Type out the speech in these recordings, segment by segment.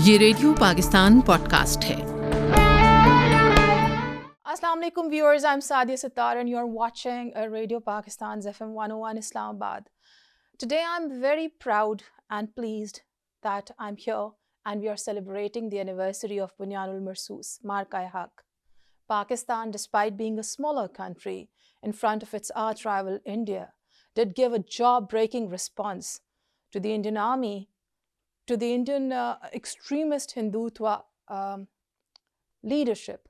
ये radio Pakistan podcast है। Assalamu alaikum viewers, I'm Sadia Sattar and you're watching Radio Pakistan's FM 101 Islamabad. Today I'm very proud and pleased that I'm here and we are celebrating the anniversary of Bunyanul Marsus, Marka-e-Haq. Pakistan, despite being a smaller country in front of its arch-rival India, did give a jaw-breaking response to the Indian army, to the Indian extremist Hindutva leadership.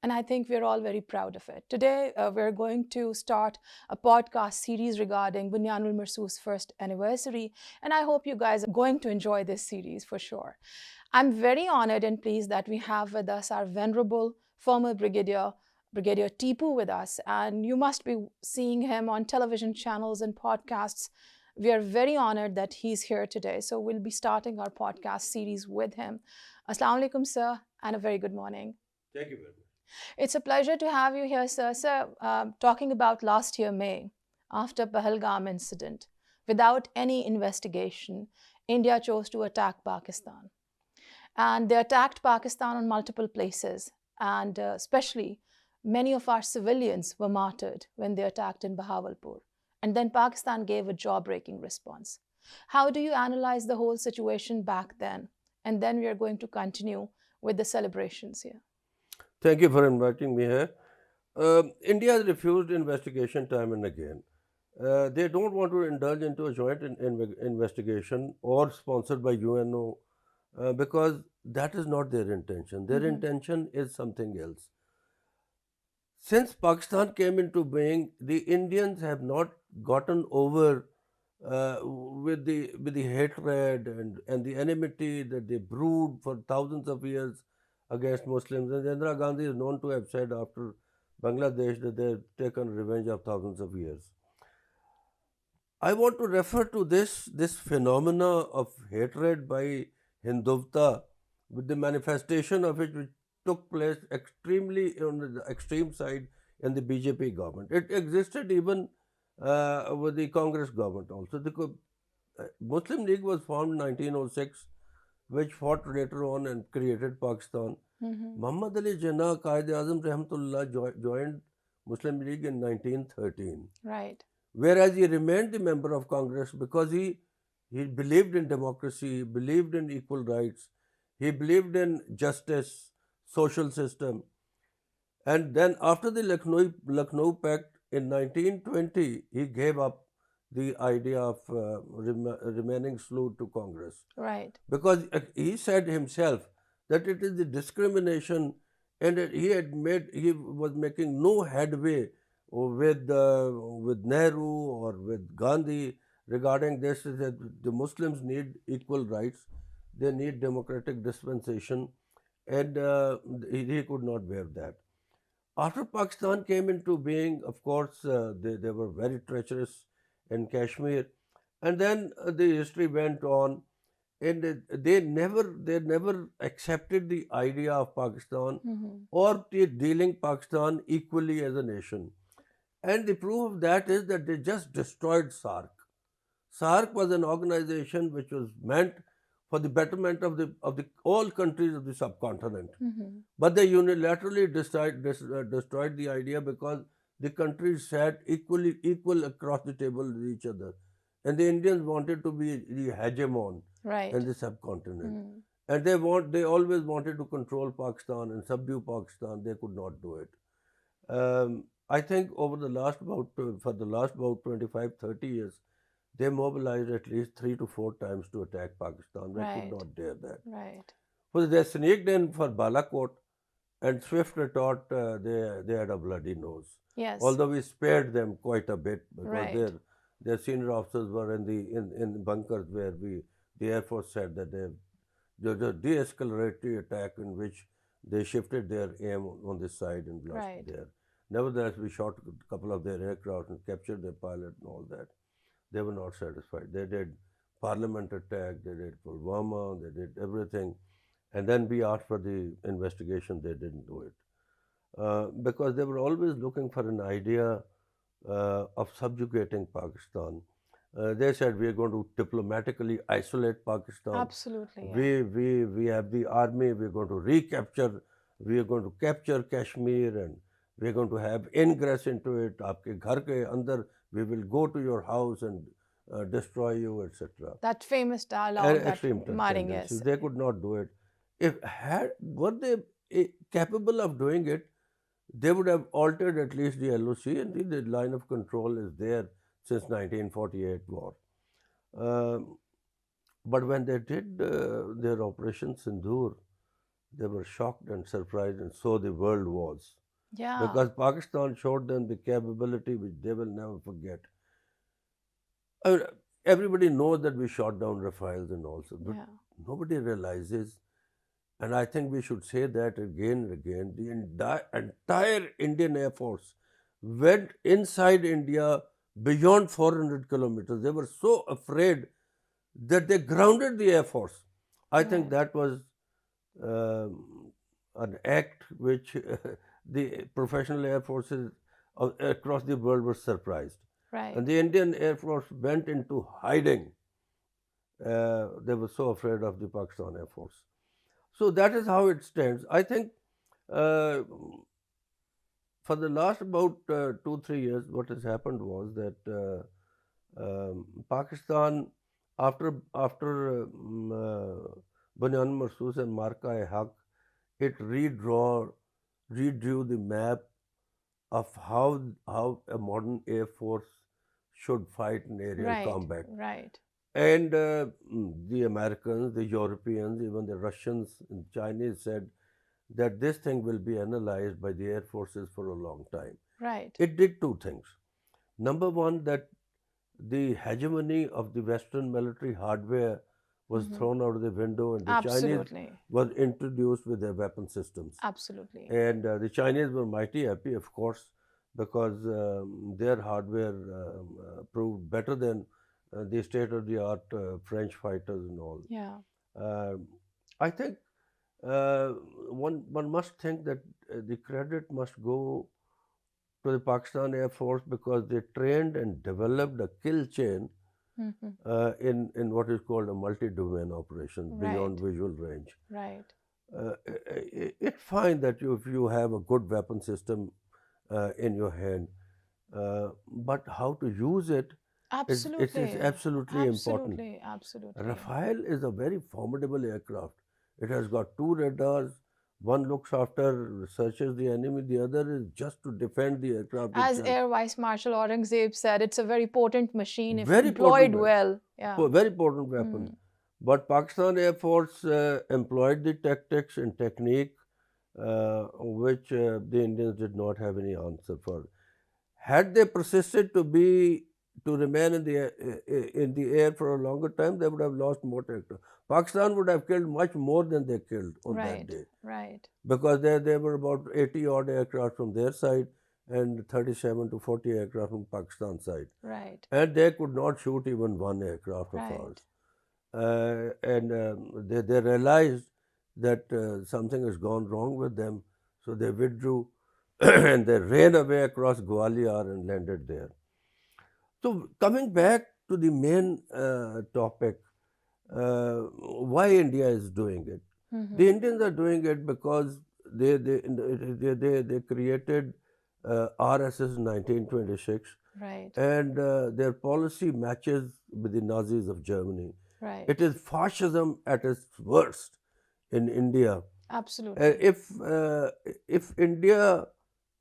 And I think we're all very proud of it. Today, we're going to start a podcast series regarding Bunyanul Marsus' first anniversary. And I hope you guys are going to enjoy this series for sure. I'm very honored and pleased that we have with us our venerable former Brigadier, Brigadier Tipu with us. And you must be seeing him on television channels and podcasts. We are very honored that he's here today. So we'll be starting our podcast series with him. Assalamu alaikum, sir, and a very good morning. Thank you very much. It's a pleasure to have you here, sir. Sir, talking about last year, May, after Pehalgam incident, without any investigation, India chose to attack Pakistan. And they attacked Pakistan on multiple places. And especially, many of our civilians were martyred when they attacked in Bahawalpur. And then Pakistan gave a jaw-breaking response. How do you analyze the whole situation back then? And then we are going to continue with the celebrations here. Thank you for inviting me here. India has refused investigation time and again. They don't want to indulge into a joint investigation or sponsored by UNO because that is not their intention. Their intention is something else. Since Pakistan came into being, the Indians have not gotten over with the hatred and the enmity that they brewed for thousands of years against Muslims. And Indira Gandhi is known to have said after Bangladesh that they have taken revenge of thousands of years. I want to refer to this phenomena of hatred by Hindutva, with the manifestation of it which took place extremely on the extreme side in the BJP government. It existed even with the Congress government also. The Muslim League was formed in 1906, which fought later on and created Pakistan. Muhammad Ali Jinnah, Qaid-e-Azam Rahmatullah, joined Muslim League in 1913. Right. Whereas he remained the member of Congress because he believed in democracy, he believed in equal rights, he believed in justice, social system. And then after the Lucknow Pact in 1920, he gave up the idea of remaining slave to Congress. Right. Because he said himself that it is the discrimination, and he was making no headway with Nehru or with Gandhi regarding this, that the Muslims need equal rights, they need democratic dispensation, and he could not bear that. After Pakistan came into being, of course, they were very treacherous in Kashmir, and then the history went on, and they never accepted the idea of Pakistan or dealing Pakistan equally as a nation. And the proof of that is that they just destroyed SARC. SARC was an organization which was meant for the betterment of the all countries of the subcontinent. But they unilaterally destroyed the idea because the countries sat equal across the table with each other. And the Indians wanted to be the hegemon in the subcontinent. And they always wanted to control Pakistan and subdue Pakistan. They could not do it. I think for the last about 25-30 years, they mobilized at least 3 to 4 times to attack Pakistan. They could not dare that. Right. So they sneaked in for Balakot, and swift retort, they had a bloody nose. Yes. Although we spared them quite a bit because Right. their senior officers were in the bunkers where the Air Force said that there was a de-escalatory attack in which they shifted their aim on this side and blasted there. Nevertheless, we shot a couple of their aircraft and captured their pilot and all that. They were not satisfied. They did Parliament attack, they did Pulwama, they did everything. And then we asked for the investigation, they didn't do it. Because they were always looking for an idea of subjugating Pakistan. They said we are going to diplomatically isolate Pakistan. Absolutely. Yeah. We have the army. We are going to recapture. We are going to capture Kashmir, and we are going to have ingress into it. आपके घर के अंदर we will go to your house and destroy you, etc. That famous dialogue that Extreme Malign, tendencies. yes. They could not do it. If were they capable of doing it, they would have altered at least the LOC, and the line of control is there since 1948 war. But when they did their Operation Sindoor, they were shocked and surprised, and so the world was. Yeah. Because Pakistan showed them the capability which they will never forget. I mean, everybody knows that we shot down Rafales and also, but Yeah. nobody realizes, and I think we should say that again and again, the entire Indian Air Force went inside India beyond 400 kilometers. They were so afraid that they grounded the Air Force. I think Right. that was an act which the professional air forces across the world were surprised. Right. And the Indian Air Force went into hiding. They were so afraid of the Pakistan Air Force. So that is how it stands. I think for the last about 2-3 years, what has happened was that Pakistan, after Bunyan Marsus and Marka-e-Haq, it redrew the map of how a modern air force should fight in aerial Right. combat. Right. And the Americans, the Europeans, even the Russians and Chinese said that this thing will be analyzed by the air forces for a long time. Right. It did two things. Number one, that the hegemony of the Western military hardware was thrown out of the window, and the Absolutely. Chinese was introduced with their weapon systems. Absolutely. And the Chinese were mighty happy, of course, because their hardware proved better than the state-of-the-art French fighters and all. Yeah. I think one must think that the credit must go to the Pakistan Air Force because they trained and developed a kill chain in what is called a multi-domain operation beyond Right. visual range. Right. It's fine that if you have a good weapon system in your hand, but how to use it is Absolutely. absolutely important. Absolutely. Absolutely. Rafale is a very formidable aircraft. It has got two radars. One looks after, searches the enemy. The other is just to defend the aircraft As itself. Air Vice Marshal Aurangzeb said, it's a very potent machine if Very employed potent well. Yeah. Very potent weapon. But Pakistan Air Force employed the tactics and technique which the Indians did not have any answer for. Had they persisted to remain in the air for a longer time, they would have lost more aircraft. Pakistan would have killed much more than they killed on that day. Right. Because there were about 80 odd aircraft from their side and 37 to 40 aircraft from Pakistan side. Right. And they could not shoot even one aircraft of ours. And they realized that something has gone wrong with them, so they withdrew and they ran away across Gwalior and landed there. So coming back to the main topic, why India is doing it. The Indians are doing it because they created RSS in 1926. Right. And their policy matches with the Nazis of Germany. Right. It is fascism at its worst in India. Absolutely. If India,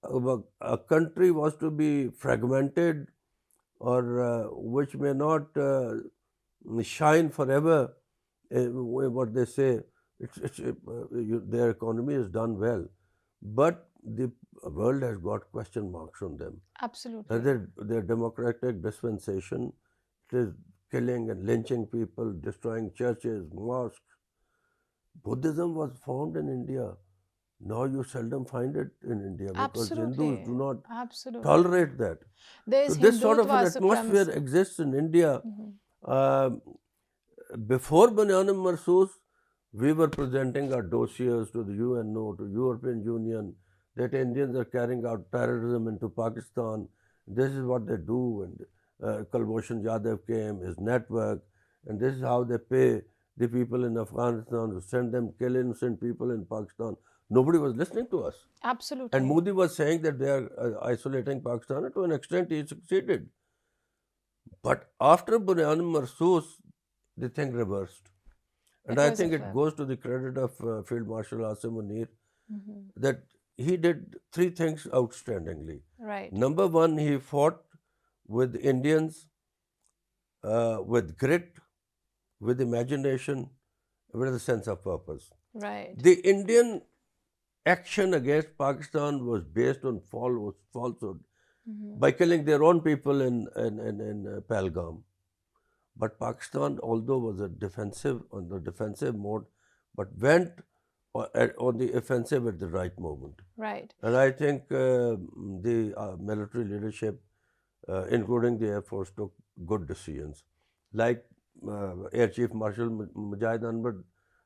a country, was to be fragmented or which may not shine forever, what they say, their economy is done well, but the world has got question marks on them. Absolutely. Their democratic dispensation, it is killing and lynching people, destroying churches, mosques. Buddhism was formed in India. Now you seldom find it in India because Hindus do not tolerate that. So this sort of an atmosphere exists in India. Before Bunyan Marsus, we were presenting our dossiers to the UNO, to European Union, that Indians are carrying out terrorism into Pakistan. This is what they do, and Kulbhushan Yadav came, his network, and this is how they pay the people in Afghanistan to send them, kill innocent people in Pakistan. Nobody was listening to us. Absolutely. And Modi was saying that they are isolating Pakistan, and to an extent he succeeded. But after Bunyan Marsoos, the thing reversed. And I think it goes to the credit of Field Marshal Asim Munir that he did three things outstandingly. Right. Number one, he fought with Indians with grit, with imagination, with a sense of purpose. Right. The Indian action against Pakistan was based on falsehood by killing their own people in Pehalgam. But Pakistan, although was on the defensive mode, but went on the offensive at the right moment. Right. And I think the military leadership, including the Air Force, took good decisions. Like Air Chief Marshal Mujahid Anwar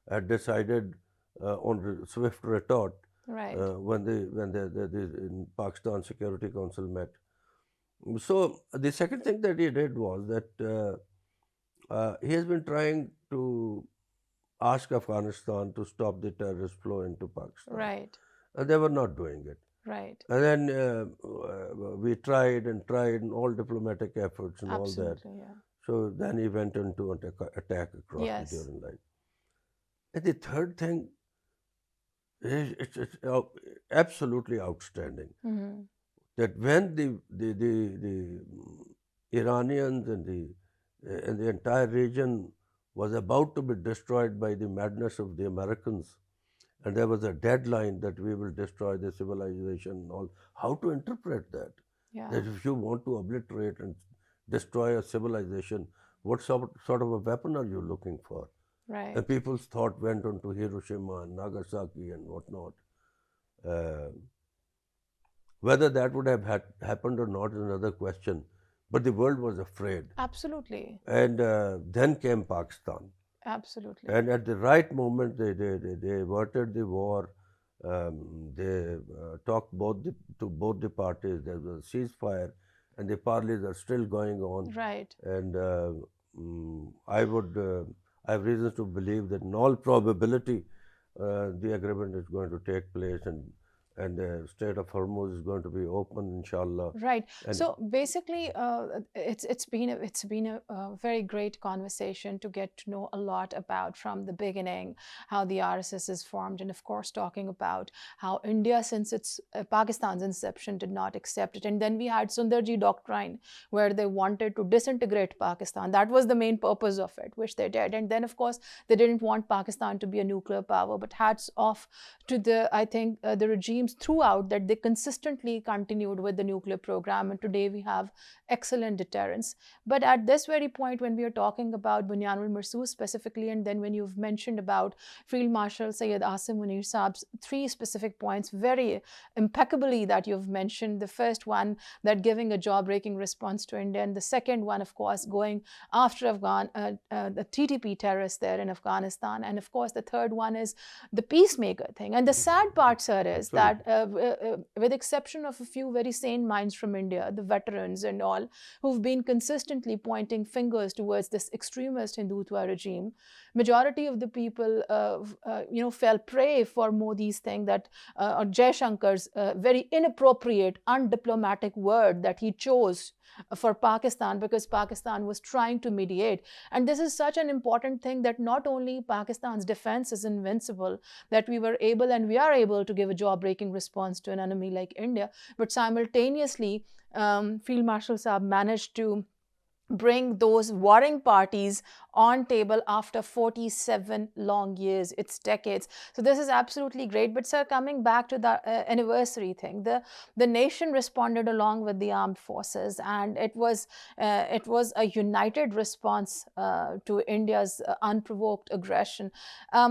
had decided on swift retort when the Pakistan Security Council met. So the second thing that he did was that he has been trying to ask Afghanistan to stop the terrorist flow into Pakistan. Right. And they were not doing it. Right. And then we tried and all diplomatic efforts and all that. Yeah. So then he went into an attack across the Duran line. And the third thing is it's absolutely outstanding. That when the Iranians and the entire region was about to be destroyed by the madness of the Americans, and there was a deadline that we will destroy the civilization and all, how to interpret that? Yeah. That if you want to obliterate and destroy a civilization, what sort of a weapon are you looking for? Right. And people's thought went on to Hiroshima and Nagasaki and whatnot. Whether that would have happened or not is another question. But the world was afraid. Absolutely. And then came Pakistan. Absolutely. And at the right moment, they averted the war. They talked to both the parties. There was a ceasefire, and the parleys are still going on. Right. And I have reasons to believe that in all probability, the agreement is going to take place, and the Strait of Hormuz is going to be open, inshallah. Right. And so basically, it's been a very great conversation to get to know a lot about from the beginning how the RSS is formed, and of course talking about how India, since its Pakistan's inception, did not accept it, and then we had Sundarji Doctrine, where they wanted to disintegrate Pakistan. That was the main purpose of it, which they did, and then of course they didn't want Pakistan to be a nuclear power. But hats off to the regime throughout that they consistently continued with the nuclear program, and today we have excellent deterrence. But at this very point, when we are talking about Bunyanul Marsoos specifically, and then when you've mentioned about Field Marshal Syed Asim Munir Saab's three specific points very impeccably that you've mentioned, the first one, that giving a jaw-breaking response to India, and the second one, of course, going after the TTP terrorists there in Afghanistan, and of course the third one is the peacemaker thing. And the sad part, sir, is that with exception of a few very sane minds from India, the veterans and all, who've been consistently pointing fingers towards this extremist Hindutva regime, majority of the people, fell prey for Modi's thing that, or Jaishankar's very inappropriate, undiplomatic word that he chose for Pakistan, because Pakistan was trying to mediate. And this is such an important thing, that not only Pakistan's defense is invincible, that we were able and we are able to give a jaw-breaking response to an enemy like India, but simultaneously Field Marshal Saab managed to bring those warring parties on table after 47 long years. It's decades. So this is absolutely great. But sir, coming back to the anniversary thing, the nation responded along with the armed forces, and it was a united response to India's unprovoked aggression.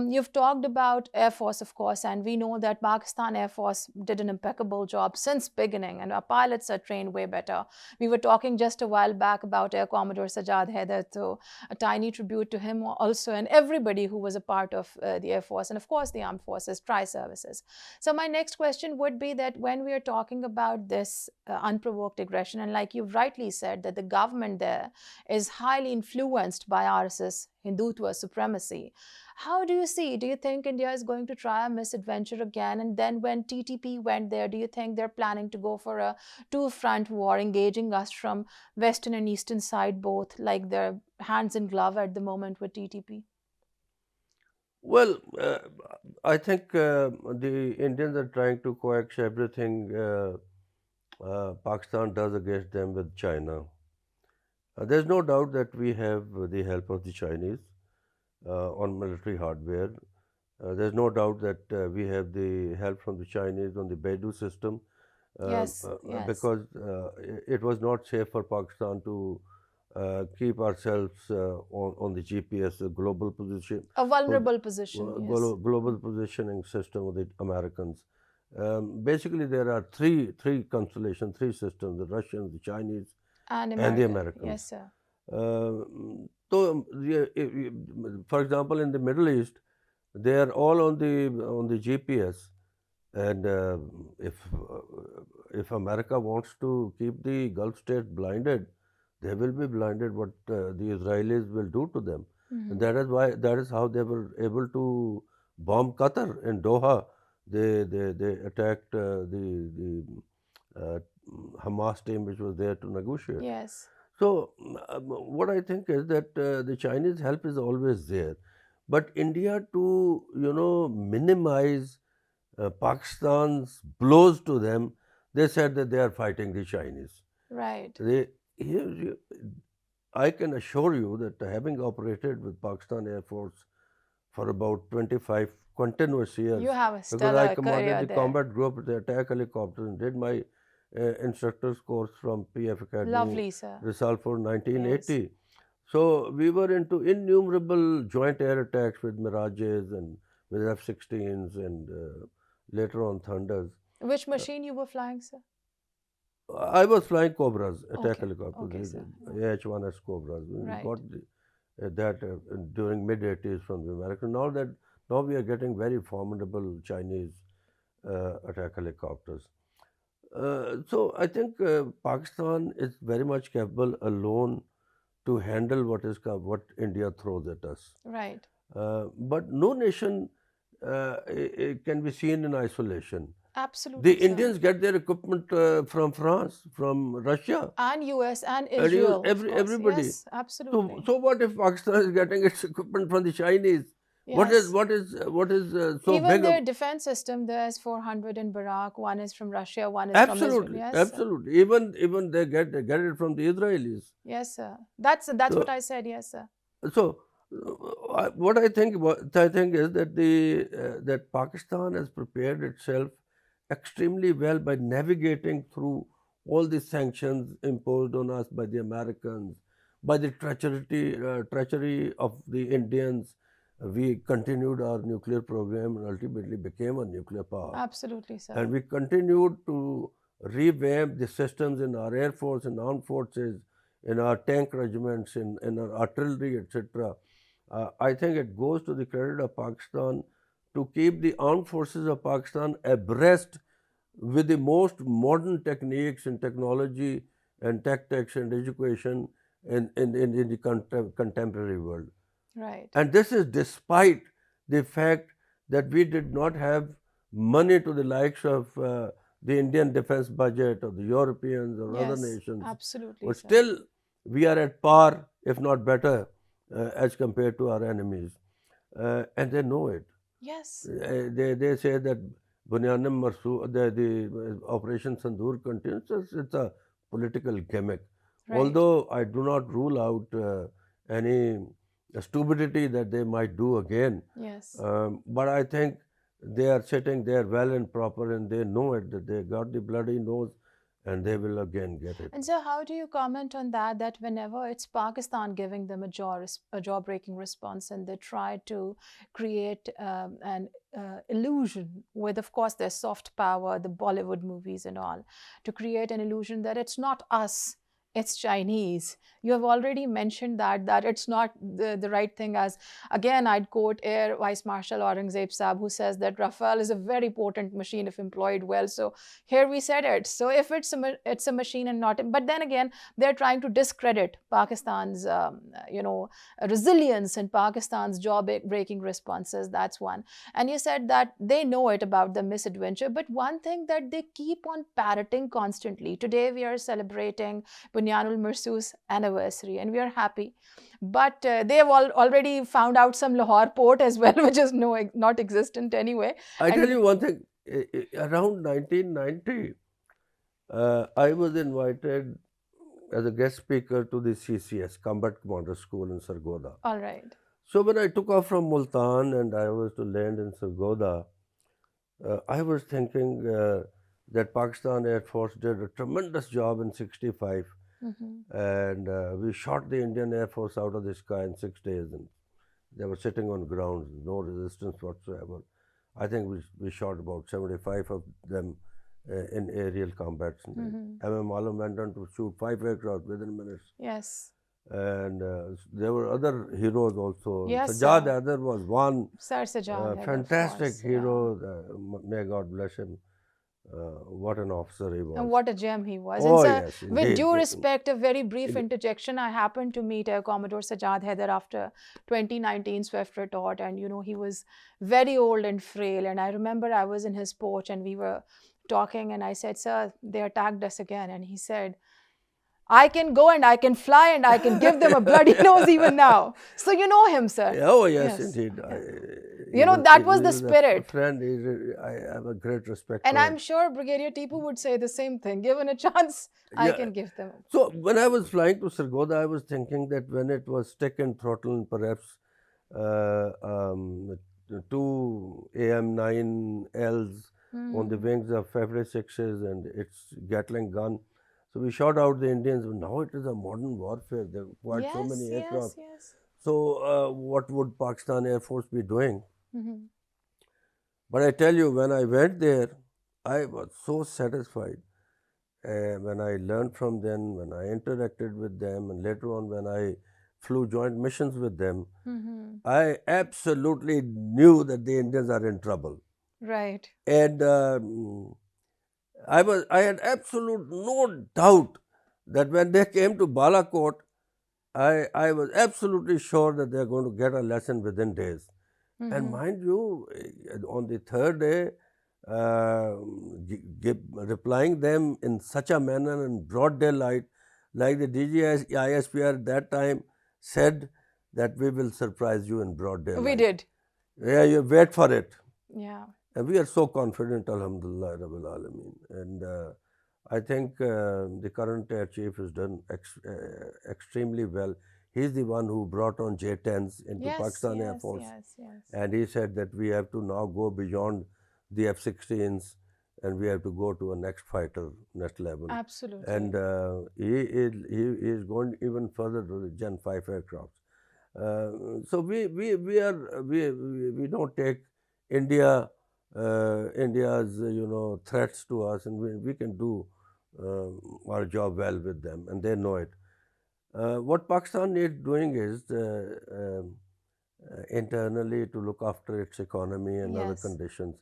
You've talked about Air Force, of course, and we know that Pakistan Air Force did an impeccable job since beginning, and our pilots are trained way better. We were talking just a while back about Air Commodore Sajjad Haider, so a tiny tribute to him also, and everybody who was a part of the Air Force and, of course, the Armed Forces, tri-services. So my next question would be that when we are talking about this unprovoked aggression, and like you've rightly said, that the government there is highly influenced by RSS Hindutva supremacy, how do you see? Do you think India is going to try a misadventure again? And then when TTP went there, do you think they're planning to go for a two-front war, engaging us from western and eastern side both, like they're hands in glove at the moment with TTP? Well, I think the Indians are trying to coax everything Pakistan does against them with China. There's no doubt that we have the help of the Chinese on military hardware. There's no doubt that we have the help from the Chinese on the Beidou system Yes. because it was not safe for Pakistan to keep ourselves on the GPS, global position. A vulnerable position. Yes. Global positioning system of the Americans. Basically, there are three constellations, three systems: the Russians, the Chinese, And and the America. Americans. Yes, sir. So, for example, in the Middle East, they are all on the GPS, and if America wants to keep the Gulf states blinded, they will be blinded. What the Israelis will do to them, and that is how they were able to bomb Qatar in Doha. They attacked the Hamas team which was there to negotiate. Yes. So, what I think is that the Chinese help is always there, but India to minimize Pakistan's blows to them, they said that they are fighting the Chinese. Right. I can assure you that having operated with Pakistan Air Force for about 25 continuous years, You have a because stellar I career commanded the there. combat group, the attack helicopters, and did my instructor's course from PF Academy, Lovely, sir. Risalpur, 1980. So we were into innumerable joint air attacks with Mirages and with F-16s and later on Thunders. Which machine you were flying, sir? I was flying Cobras, attack Okay. helicopters, Okay, sir. AH-1S Cobras. We Right. got that during mid-80s from the Americans. Now we are getting very formidable Chinese attack helicopters. So I think Pakistan is very much capable alone to handle what India throws at us. Right. But no nation it can be seen in isolation. Absolutely, The sir. Indians get their equipment from France, from Russia, And US and and Israel, of course. everybody. Yes, absolutely. So what if Pakistan is getting its equipment from the Chinese? Yes. What is so Even big? their defense system, there's 400 in Barak, one is from Russia, one is from Israel. Absolutely, Yes, absolutely. Even they get it from the Israelis. Yes, sir. That's So- what I said. Yes, sir. So, what I think is that that Pakistan has prepared itself extremely well by navigating through all the sanctions imposed on us by the Americans, by the treachery of the Indians. We continued our nuclear program and ultimately became a nuclear power. Absolutely, sir. And we continued to revamp the systems in our Air Force and armed forces, in our tank regiments, in our artillery, etc. I think it goes to the credit of Pakistan to keep the armed forces of Pakistan abreast with the most modern techniques and technology and tactics and education in the contemporary world. Right. And this is despite the fact that we did not have money to the likes of the Indian defense budget or the Europeans or other Yes, nations. absolutely, But sir. still, we are at par, if not better, as compared to our enemies. And they know it. Yes. They say that Bunyanim Marsu, the Operation Sandur continues. It's a political gimmick. Right. Although I do not rule out any stupidity that they might do again. Yes. But I think they are sitting there well and proper, and they know it, that they got the bloody nose, and they will again get it. And so, how do you comment on that? That whenever it's Pakistan giving them a jaw-breaking response, and they try to create an illusion with, of course, their soft power, the Bollywood movies and all, to create an illusion that it's not us it's Chinese. You have already mentioned that it's not the right thing. As again, I'd quote Air Vice Marshal Aurangzeb Saab, who says that Rafale is a very potent machine if employed well. So here we said it. So if it's a machine and not, but then again, they're trying to discredit Pakistan's resilience and Pakistan's jaw-breaking responses. That's one. And you said that they know it about the misadventure, but one thing that they keep on parroting constantly. Today we are celebrating Bunyanul Marsoos anniversary, and we are happy. But they have already found out some Lahore port as well, which is not existent anyway. I tell you one thing, around 1990, I was invited as a guest speaker to the CCS, Combat Commander School in Sargodha. All right. So when I took off from Multan and I was to land in Sargodha, I was thinking that Pakistan Air Force did a tremendous job in 65. And we shot the Indian Air Force out of the sky in 6 days, and they were sitting on ground, no resistance whatsoever. I think we shot about 75 of them in aerial combats. MM Malign went on to shoot 5 aircraft within minutes. Yes. And there were other heroes also. Yes, Sajad sir. Haider was one Sir Sajad, fantastic hero. May God bless him. What an officer he was. And what a gem he was. Oh, and yes, with indeed. due respect, a very brief interjection. I happened to meet Commodore Sajad Haider after 2019 Swift retort, and he was very old and frail. And I remember I was in his porch and we were talking, and I said, "Sir, they attacked us again." And he said, "I can go and I can fly and I can give them a bloody nose even now." So you know him, sir. Oh, yes, indeed. That was the spirit. Friend, I have a great respect and for I'm him. sure Brigadier Tipu would say the same thing. Given a chance, I can give them. So when I was flying to Sargodha, I was thinking that when it was stick and throttle and perhaps 2 AM9Ls on the wings of Fabricated and its Gatling gun. So we shot out the Indians. Now it is a modern warfare. There are quite so many aircraft. Yes. So what would Pakistan Air Force be doing? But I tell you, when I went there, I was so satisfied. When I learned from them, when I interacted with them, and later on when I flew joint missions with them, I absolutely knew that the Indians are in trouble. Right. And I had absolute no doubt that when they came to Balakot, I was absolutely sure that they are going to get a lesson within days. And mind you, on the third day, replying them in such a manner in broad daylight, like the DGI ISPR at that time said that we will surprise you in broad daylight. We did. Yeah, you wait for it. Yeah. And we are so confident, Alhamdulillah, Rabbil Alameen. And I think the current Air Chief has done extremely well. He's the one who brought on J-10s into Pakistan Air Force. And he said that we have to now go beyond the F-16s and we have to go to a next fighter, next level. Absolutely. And he is going even further to the Gen 5 aircraft. So we don't take India's threats to us, and we can do our job well with them, and they know it. What Pakistan needs doing is internally to look after its economy and other conditions.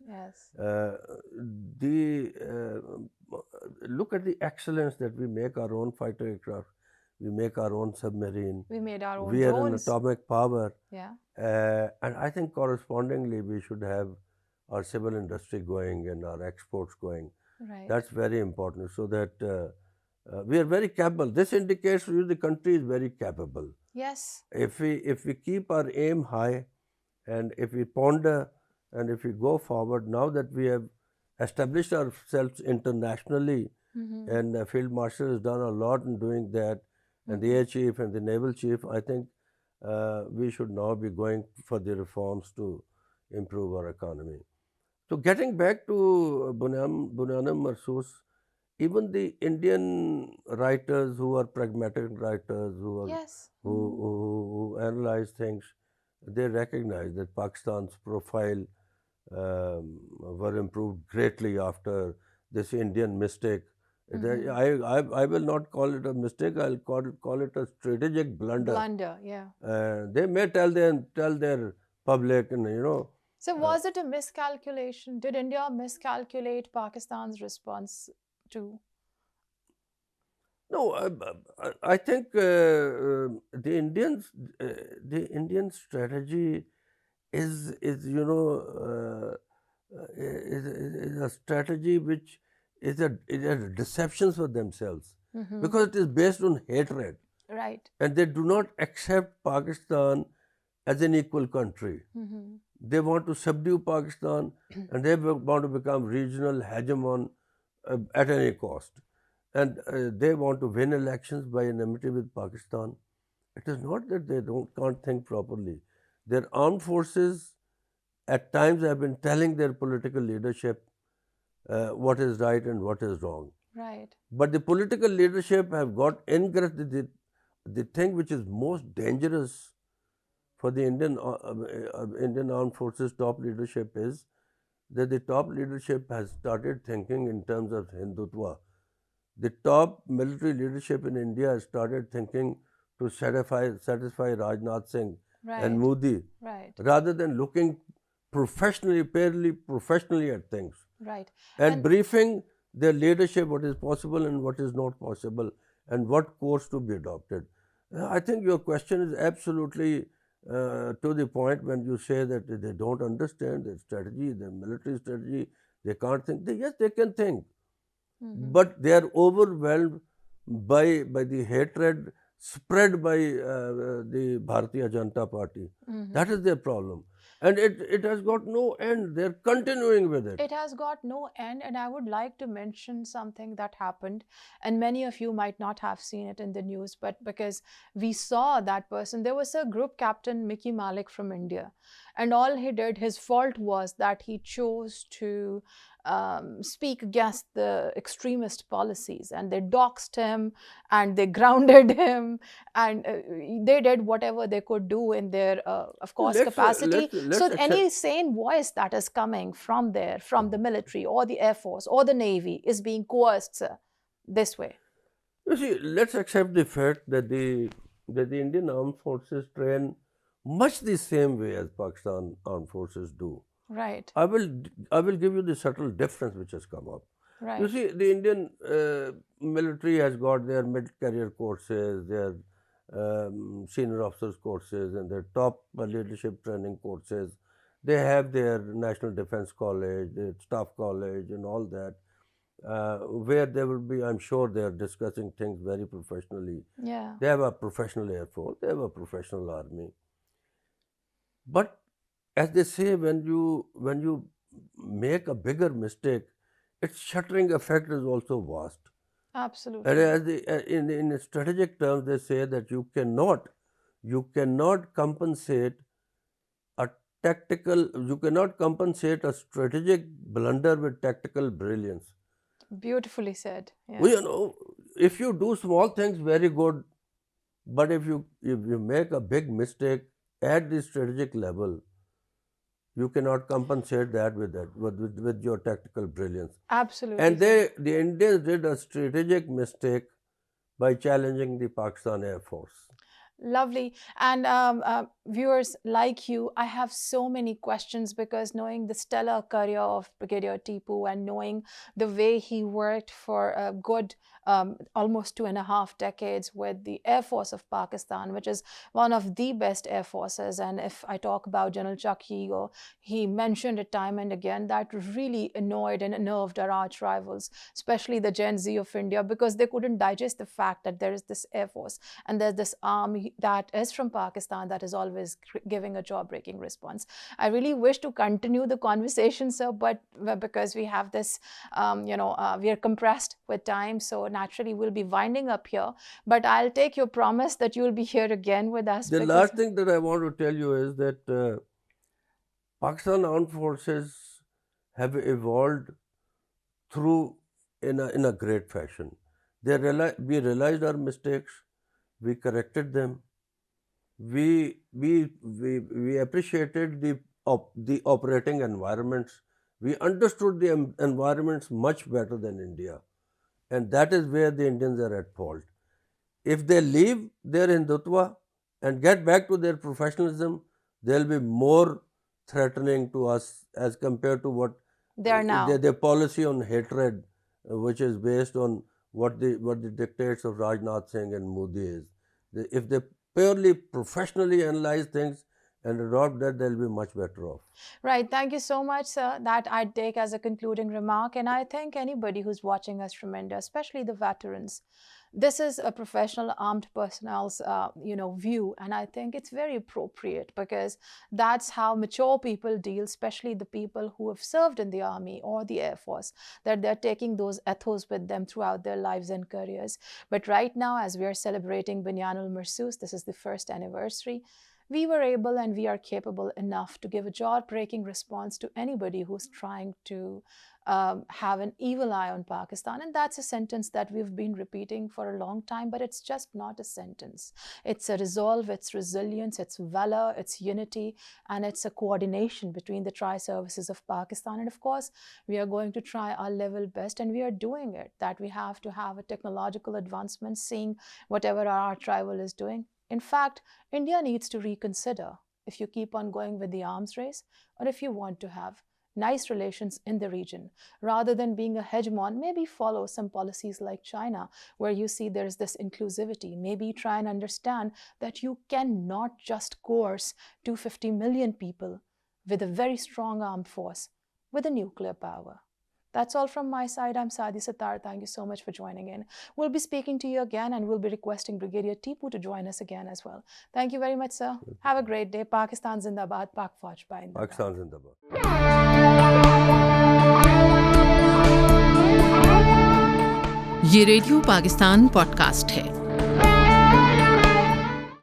Look at the excellence that we make our own fighter aircraft, we make our own submarine. We made our own We are drones. an atomic power. Yeah. And I think correspondingly we should have our civil industry going and our exports going. Right. That's very important, so that we are very capable. This indicates to you the country is very capable. Yes. If we keep our aim high, and if we ponder, and if we go forward, now that we have established ourselves internationally, and Field Marshal has done a lot in doing that, and the Air Chief and the Naval Chief, I think we should now be going for the reforms to improve our economy. So getting back to Bunyanul Marsoos, even the Indian writers who are pragmatic writers, who analyze things, they recognize that Pakistan's profile were improved greatly after this Indian mistake I will not call it a mistake. I'll call it a strategic blunder. Blunder, yeah. They may tell their public, and So was it a miscalculation? Did India miscalculate Pakistan's response to? no. I think the Indian strategy is is a strategy which is a deception for themselves, because it is based on hatred, Right. and they do not accept Pakistan as an equal country. They want to subdue Pakistan, and they want to become regional hegemon at any cost. And they want to win elections by enmity with Pakistan. It is not that they can't think properly. Their armed forces at times have been telling their political leadership what is right and what is wrong. Right. But the political leadership have got incorrect. The thing which is most dangerous for the Indian Armed Forces top leadership is that the top leadership has started thinking in terms of Hindutva. The top military leadership in India has started thinking to satisfy Rajnath Singh and Modi, Right. rather than looking purely professionally at things, Right. and briefing their leadership what is possible and what is not possible, and what course to be adopted. I think your question is absolutely to the point when you say that they don't understand their strategy, their military strategy, they can't think. Yes, they can think, but they are overwhelmed by the hatred spread by the Bharatiya Janata Party. That is their problem. And it has got no end. They're continuing with it. It has got no end, and I would like to mention something that happened, and many of you might not have seen it in the news, but because we saw that person, there was a group captain, Mickey Malik from India, and all he did, his fault was that he chose to speak against the extremist policies, and they doxed him and they grounded him, and they did whatever they could do in their, of course, capacity. So any sane voice that is coming from there, from the military or the Air Force or the Navy, is being coerced this way. You see, let's accept the fact that the Indian Armed Forces train much the same way as Pakistan Armed Forces do. Right. I will give you the subtle difference which has come up. Right. You see, the Indian military has got their mid-career courses, their senior officers courses, and their top leadership training courses. They have their National Defense College, their Staff College, and all that, where they will be, I'm sure they are discussing things very professionally. Yeah. They have a professional Air Force, they have a professional Army. But as they say, when you make a bigger mistake, its shattering effect is also vast. Absolutely. And in strategic terms, they say that you cannot compensate a strategic blunder with tactical brilliance. Beautifully said. Yeah. Well, if you do small things, very good, but if you make a big mistake at the strategic level, you cannot compensate that with your tactical brilliance. Absolutely. And the Indians did a strategic mistake by challenging the Pakistan Air Force. Lovely. And viewers like you, I have so many questions, because knowing the stellar career of Brigadier Tipu and knowing the way he worked for a good almost 2.5 decades with the Air Force of Pakistan, which is one of the best air forces. And if I talk about General Chakhi, or he mentioned it time and again, that really annoyed and unnerved our arch rivals, especially the Gen Z of India, because they couldn't digest the fact that there is this Air Force and there's this army that is from Pakistan that is always giving a jaw-breaking response. I really wish to continue the conversation, sir, but because we have this, we are compressed with time, so naturally we'll be winding up here. But I'll take your promise that you'll be here again with us. The last thing that I want to tell you is that Pakistan Armed Forces have evolved in a great fashion. We realized our mistakes, we corrected them, we appreciated the operating environments, we understood the environments much better than India, And that is where the Indians are at fault. If they leave their Hindutva and get back to their professionalism, they'll be more threatening to us as compared to what They are now. their policy on hatred, which is based on what the dictates of Rajnath Singh and Modi is. If they purely professionally analyze things and adopt that, they'll be much better off. Right. Thank you so much, sir. That I'd take as a concluding remark. And I think anybody who's watching us from India, especially the veterans, this is a professional armed personnel's, view. And I think it's very appropriate because that's how mature people deal, especially the people who have served in the army or the Air Force, that they're taking those ethos with them throughout their lives and careers. But right now, as we are celebrating Bunyanul Marsus, this is the first anniversary, we were able and we are capable enough to give a jaw-breaking response to anybody who's trying to have an evil eye on Pakistan. And that's a sentence that we've been repeating for a long time, but it's just not a sentence. It's a resolve, it's resilience, it's valor, it's unity, and it's a coordination between the tri-services of Pakistan. And of course, we are going to try our level best, and we are doing it, that we have to have a technological advancement, seeing whatever our rival is doing. In fact, India needs to reconsider if you keep on going with the arms race or if you want to have nice relations in the region. Rather than being a hegemon, maybe follow some policies like China, where you see there's this inclusivity. Maybe try and understand that you cannot just coerce 250 million people with a very strong armed force with a nuclear power. That's all from my side. I'm Sadia Sattar. Thank you so much for joining in. We'll be speaking to you again, and we'll be requesting Brigadier Tipu to join us again as well. Thank you very much, sir. Have a great day. Pakistan Zindabad. Pak Fauj Zindabad. Pakistan Zindabad. ये radio Pakistan podcast है।